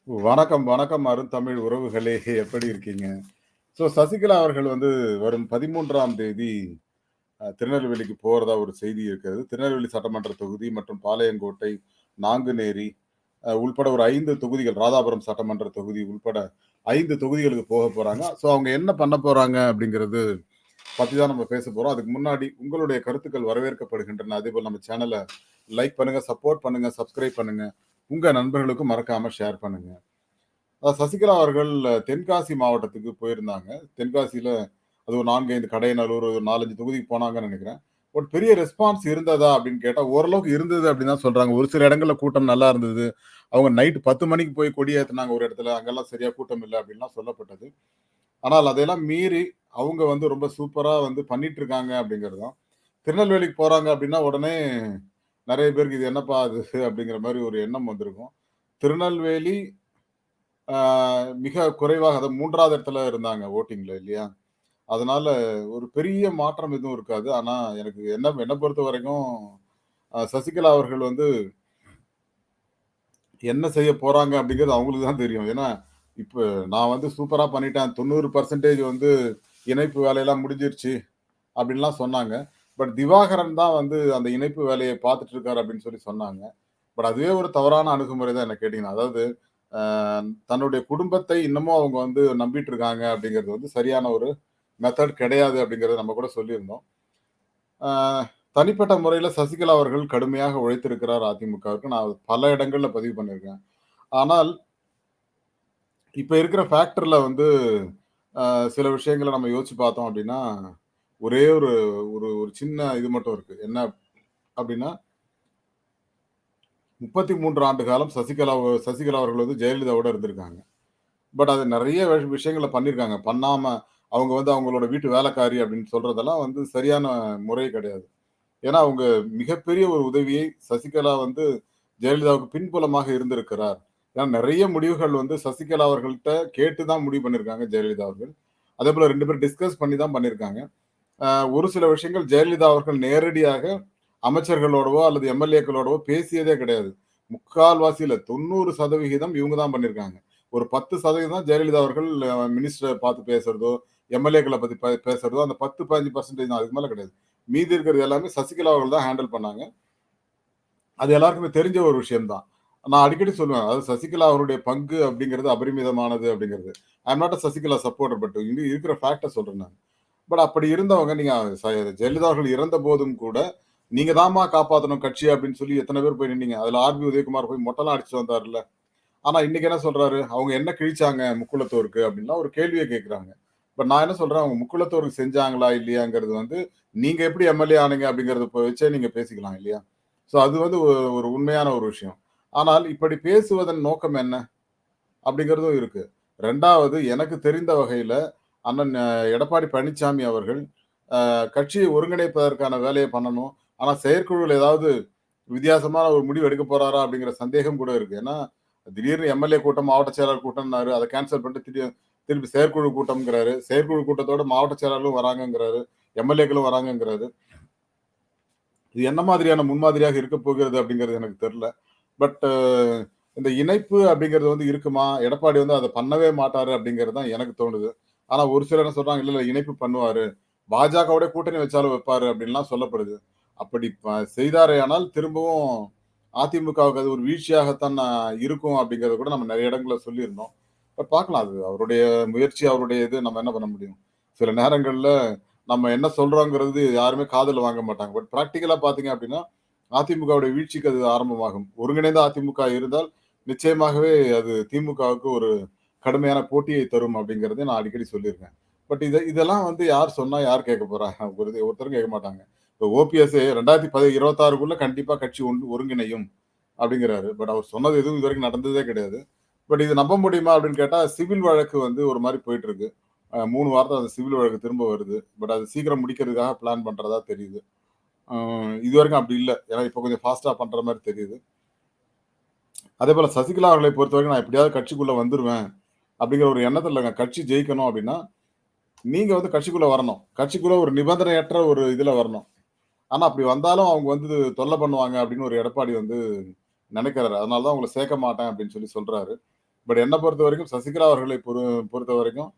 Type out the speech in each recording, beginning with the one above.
வணக்கம், வணக்கம் அருந்தமிழ் உறவுகளே! எப்படி இருக்கீங்க? சசிகலா அவர்கள் வந்து வரும் 13ஆம் தேதி திருநெல்வேலிக்கு போறதா ஒரு செய்தி இருக்கிறது. திருநெல்வேலி சட்டமன்ற தொகுதி மற்றும் பாளையங்கோட்டை, நாங்குநேரி உள்பட ஒரு 5 தொகுதிகள், ராதாபுரம் சட்டமன்ற தொகுதி உள்பட 5 தொகுதிகளுக்கு போறாங்க. அவங்க என்ன பண்ண போறாங்க அப்படிங்கிறது பத்தி தான் நம்ம பேச போறோம். அதுக்கு முன்னாடி உங்களுடைய கருத்துக்கள் வரவேற்கப்படுகின்றன. அதேபோல நம்ம சேனல லைக் பண்ணுங்க, சப்போர்ட் பண்ணுங்க, சப்ஸ்கிரைப் பண்ணுங்க. உங்க நண்பர்களுக்கும் மறக்காம ஷேர் பண்ணுங்க. சசிகலா அவர்கள் தென்காசி மாவட்டத்துக்கு போயிருந்தாங்க. தென்காசியில அது ஒரு 4, 5 கடையநல்லூர் ஒரு 4, 5 தொகுதிக்கு போனாங்கன்னு நெனைக்கிறேன். ஒரு பெரிய ரெஸ்பான்ஸ் இருந்ததா அப்படின்னு கேட்டா, ஓரளவுக்கு இருந்தது அப்படின்னு தான் சொல்றாங்க. ஒரு சில இடங்கள்ல கூட்டம் நல்லா இருந்தது. அவங்க நைட் 10 மணிக்கு போய் கொடி ஏத்துனாங்க ஒரு இடத்துல. அங்கெல்லாம் சரியா கூட்டம் இல்ல அப்படின்லாம் சொல்லப்பட்டது. ஆனால் அதையெல்லாம் மீறி அவங்க வந்து ரொம்ப சூப்பரா வந்து பண்ணிட்டு இருக்காங்க அப்படிங்கிறது தான். திருநெல்வேலிக்கு போறாங்க அப்படின்னா, உடனே நெறைய பேருக்கு இது என்னப்பா இது அப்படிங்கிற மாரி ஒரு எண்ணம் வந்திருக்கும். திருநெல்வேலி ஆ மிக குறைவாக அதாவது 3வது இடத்துல இருந்தாங்க வோட்டிங்ல இல்லையா? அதனால ஒரு பெரிய மாற்றம் எதுவும் இருக்காது. ஆனா எனக்கு என்ன என்ன பொறுத்தவரைக்கும் சசிகலா அவர்கள் வந்து என்ன செய்ய போறாங்க அப்படிங்கிறது அவங்களுக்கு தான் தெரியும். ஏன்னா, இப்ப நான் வந்து சூப்பரா பண்ணிட்டேன். 90% வந்து இணைப்பு வேலையெல்லாம் முடிஞ்சிருச்சு அப்படின்லாம் சொன்னாங்க. பட் திவாகரன் தான் வந்து அந்த இணைப்பு வேலைய பார்த்துட்டு இருக்காரு அப்படின்னு சொல்லி சொன்னாங்க. பட் அதுவே ஒரு தவறான அணுகுமுறை தான் என்ன கேட்டீங்கன்னா. அதாவது அ தன்னுடைய குடும்பத்தை இன்னமும் அவங்க வந்து நம்பிட்டு இருக்காங்க அப்படிங்கிறது வந்து சரியான ஒரு மெத்தட் கிடையாது அப்படிங்கிறத நம்ம கூட சொல்லியிருந்தோம். அ தனிப்பட்ட முறையில சசிகலா அவர்கள் கடுமையாக உழைத்திருக்கிறார் அதிமுகவுக்கு. நான் பல இடங்கள்ல பதிவு பண்ணியிருக்கேன். ஆனால் இப்ப இருக்கிற ஃபேக்டர்ல வந்து சில விஷயங்கள நம்ம யோசிச்சு பார்த்தோம் அப்படின்னா, ஒரே ஒரு ஒரு ஒரு சின்ன இது மட்டும் இருக்கு. என்ன அப்படின்னா, 33 ஆண்டு காலம் சசிகலா அவர்கள் வந்து ஜெயலலிதாவோட இருந்திருக்காங்க. பட் அது நெறைய விஷயங்கள பண்ணியிருக்காங்க. பண்ணாம அவங்க வந்து அவங்களோட வீட்டு வேலைக்காரி அப்படின்னு சொல்றதெல்லாம் வந்து சரியான முறை கிடையாது. ஏன்னா, அவங்க மிகப்பெரிய ஒரு உதவியை சசிகலா வந்து ஜெயலலிதாவுக்கு பின்புலமாக இருந்திருக்கிறார். ஏன்னா நெறைய முடிவுகள் வந்து சசிகலா அவர்கள்ட்ட கேட்டு தான் முடிவு பண்ணியிருக்காங்க ஜெயலலிதா அவர்கள். அதேபோல 2 பேரும் டிஸ்கஸ் பண்ணி தான் பண்ணியிருக்காங்க. அ ஒரு சில விஷயங்கள் ஜெயலலிதா அவர்கள் நேரடியாக அமைச்சர்களோடவோ அல்லது எம்.எல்.ஏக்களோடவோ பேசியதே கிடையாது. முக்கால்வாசியில 90% இவங்க தான் பண்ணியிருக்காங்க. ஒரு 10% தான் ஜெயலலிதா அவர்கள் மினிஸ்டர பார்த்து பேசுறதோ, எம்.எல்.ஏக்கள பத்தி பேசுறதோ அந்த 10, 15% தான். அதுக்கு மேல கிடையாது. மீதி இருக்கிறது எல்லாமே சசிகலா அவர்கள் தான் ஹேண்டில் பண்ணாங்க. அது எல்லாருக்குமே தெரிஞ்ச ஒரு விஷயம் தான். நான் அடிக்கடி சொல்லுவேன். அதாவது சசிகலா அவருடைய பங்கு அப்படிங்கிறது அபரிமிதமானது அப்படிங்கிறது. I am not a Sasikala supporter. But இங்க இருக்கிற ஃபேக்ட்ட சொல்றேன் நான். பட் அப்படி இருந்தவங்க நீங்க ஜெயலலிதா அவர்கள் இறந்த போதும் கூட, "நீங்க தாம்மா காப்பாத்தணும் கட்சிய" அப்படின்னு சொல்லி எத்தன பேர் போய் நின்னீங்க. அதுல ஆர்.பி. உதயகுமார் போய் மொட்டலாம் அடிச்சுட்டு வந்தாருல்ல. ஆனா இன்னைக்கு என்ன சொல்றாரு? "அவங்க என்ன கிழிச்சாங்க முக்குளத்தோருக்கு?" அப்படின்லாம் ஒரு கேள்விய கேட்கிறாங்க. பட் நான் என்ன சொல்றேன், அவங்க முக்குளத்தோருக்கு செஞ்சாங்களா இல்லையாங்கிறது வந்து, நீங்க எப்படி எம்.எல்.ஏ ஆனீங்க அப்படிங்கிறத வச்சே நீங்க பேசிக்கலாம் இல்லையா? அது வந்து ஒரு உண்மையான ஒரு விஷயம். ஆனால் இப்படி பேசுவதன் நோக்கம் என்ன? அப்படிங்கிறதும் இருக்கு. 2வது எனக்கு தெரிந்த வகையில அண்ணன் எடப்பாடி பழனிச்சாமி அவர்கள் கட்சியை ஒருங்கிணைப்பதற்கான வேலைய பண்ணணும். ஆனா செயற்குழுவுல ஏதாவது வித்தியாசமான ஒரு முடிவு எடுக்க போறாரா? அப்படிங்கிற சந்தேகம் கூட இருக்கு. ஏன்னா, திடீர்னு எம்.எல்.ஏ கூட்டம், மாவட்ட செயலாளர் கூட்டம்னாரு. அத கேன்சல் பண்ணிட்டு திருப்பி செயற்குழு கூட்டம்ங்கிறாரு. செயற்குழு கூட்டத்தோட மாவட்ட செயலாளரும் வராங்கங்கிறாரு. எம்.எல்.ஏக்களும் வராங்கங்கிறாரு. இது என்ன மாதிரியான முன்மாதிரியாக இருக்க போகிறது அப்படிங்கிறது எனக்கு தெரியல. பட் இந்த இணைப்பு அப்படிங்கிறது வந்து இருக்குமா? எடப்பாடி வந்து அத பண்ணவே மாட்டாரு அப்படிங்கிறது தான் எனக்கு தோணுது. ஆனா ஒரு சிலர் என்ன சொல்றாங்க, இல்ல இணைப்பு பண்ணுவாரு. பாஜகவோட கூட்டணி வச்சாலும் வைப்பாரு அப்படின்லாம் சொல்லப்படுது. அப்படி செய்தாரேயானால் திரும்பவும் அதிமுகவுக்கு அது ஒரு வீழ்ச்சியாகத்தான் இருக்கும் அப்படிங்கிறத கூட நம்ம நெறைய இடங்கள்ல சொல்லியிருந்தோம். பட் பார்க்கலாம் அது அவருடைய முயற்சி, அவருடைய இது நம்ம என்ன பண்ண முடியும்? சில நேரங்கள்ல நம்ம என்ன சொல்றோங்கிறது யாருமே காதுல வாங்க மாட்டாங்க. பட் பிராக்டிகலா பார்த்தீங்க அப்படின்னா, அதிமுகவுடைய வீழ்ச்சிக்கு அது ஆரம்பமாகும். ஒருங்கிணைந்த அதிமுக இருந்தால், நிச்சயமாகவே அது திமுகவுக்கு ஒரு கடுமையான போட்டியை தரும் அப்படிங்கிறத நான் அடிக்கடி சொல்லியிருக்கேன். பட் இதெல்லாம் வந்து யார் சொன்னா யார் கேட்க போறா? ஒருத்தரும் கேட்க மாட்டாங்க. இப்ப ஓபிஎஸ் 2026க்குள்ள கண்டிப்பா கட்சி ஒருங்கிணையும் அப்படிங்கிறாரு. பட் அவர் சொன்னது எதுவும் இதுவரைக்கும் நடந்ததே கிடையாது. பட் இது நம்ப முடியுமா அப்படின்னு கேட்டா, சிவில் வழக்கு வந்து ஒரு மாரி போயிட்டு இருக்கு. 3 வாரத்துல அந்த சிவில் வழக்கு திரும்ப வருது. பட் அது சீக்கிரம் முடிக்கிறதுக்காக பிளான் பண்றதா தெரியுது. அ இதுவரைக்கும் அப்படி இல்ல. ஏன்னா இப்ப கொஞ்சம் ஃபாஸ்ட்டா பண்ற மாரி தெரியுது. அதேபோல சசிகலா அவர்களை பொறுத்தவரைக்கும் நான் எப்படியாவது கட்சிக்குள்ள வந்துருவேன். அப்படிங்கிற ஒரு எண்ணத்துல இல்லங்க. கட்சி ஜெயிக்கணும் அப்படின்னா, நீங்க வந்து கட்சிக்குள்ள வரணும். கட்சிக்குள்ள ஒரு நிபந்தனையற்ற ஒரு இதுல வரணும். ஆனா அப்படி வந்தாலும் அவங்க வந்து தொல்ல பண்ணுவாங்க அப்படின்னு ஒரு எடப்பாடி வந்து நெனைக்கிறாரு. அதனால தான் உங்கள சேர்க்க மாட்டேன் அப்படின்னு சொல்லி சொல்றாரு. பட் என்ன பொறுத்தவரைக்கும் சசிகலா அவர்களை பொறுத்தவரைக்கும்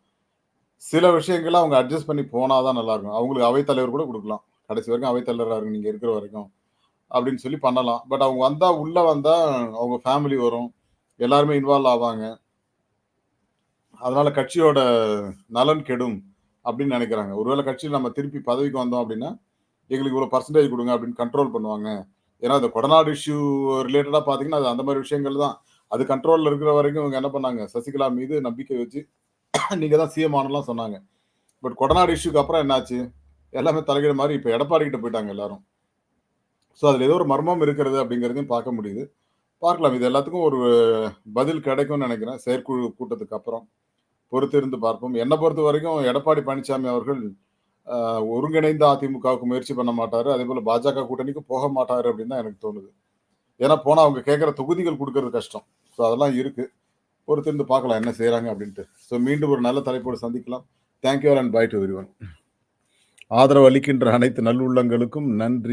சில விஷயங்கள அவங்க அட்ஜஸ்ட் பண்ணி போனா தான் நல்லாருக்கும். அவங்களுக்கு அவைத்தலைவர் கூட குடுக்கலாம். கடைசி வரைக்கும் அவைத்தலைவரா இருங்க நீங்க இருக்கிற வரைக்கும். அப்படின்னு சொல்லி பண்ணலாம். பட் அவங்க வந்தா உள்ள வந்தா அவங்க ஃபேமிலி வரும். எல்லாருமே இன்வால்வ் ஆவாங்க. அதனால கட்சியோட நலன் கெடும் அப்படின்னு நெனைக்கிறாங்க. ஒருவேள கட்சியில நம்ம திருப்பி பதவிக்கு வந்தோம் அப்படின்னா, எங்களுக்கு இவ்வளோ பெர்சன்டேஜ் குடுங்க அப்படின்னு கண்ட்ரோல் பண்ணுவாங்க. ஏன்னா, இந்த கொடநாடு இஷ்யூ ரிலேட்டடா பார்த்தீங்கன்னா, அது அந்த மாரி விஷயங்கள் தான். அது கண்ட்ரோல்ல இருக்கிற வரைக்கும் இவங்க என்ன பண்ணாங்க, சசிகலா மீது நம்பிக்கை வச்சு நீங்க தான் சிஎம் ஆகணும்லாம் சொன்னாங்க. பட் கொடநாடு இஷ்யூக்கு அப்புறம் என்னாச்சு? எல்லாமே தலைகீழ மாறி இப்ப எடப்பாடி கிட்ட போயிட்டாங்க எல்லாரும். ஸோ, அதுல ஏதோ ஒரு மர்மம் இருக்கிறது அப்படிங்கிறதையும் பார்க்க முடியுது. பார்க்கலாம். இது எல்லாத்துக்கும் ஒரு பதில் கிடைக்கும்னு நெனைக்கிறேன். செயற்குழு கூட்டத்துக்கு அப்புறம். பொறுத்திருந்து பார்ப்போம். என்ன பொறுத்தவரைக்கும் எடப்பாடி பழனிசாமி அவர்கள் ஒருங்கிணைந்த அதிமுகவுக்கு முயற்சி பண்ண மாட்டாரு. அதேபோல பாஜக கூட்டணிக்கு போக மாட்டாரு அப்படின்னு தான் எனக்கு தோணுது. ஏன்னா போனா அவங்க கேட்கிற தொகுதிகள் குடுக்கறது கஷ்டம். ஸோ அதெல்லாம் இருக்கு. பொறுத்திருந்து பார்க்கலாம் என்ன செய்றாங்க அப்படின்ட்டு. ஸோ மீண்டும் ஒரு நல்ல தலைப்போடு சந்திக்கலாம். Thank you all and bye to everyone. ஆதரவு அளிக்கின்ற அனைத்து நல்லுள்ளங்களுக்கும் நன்றி.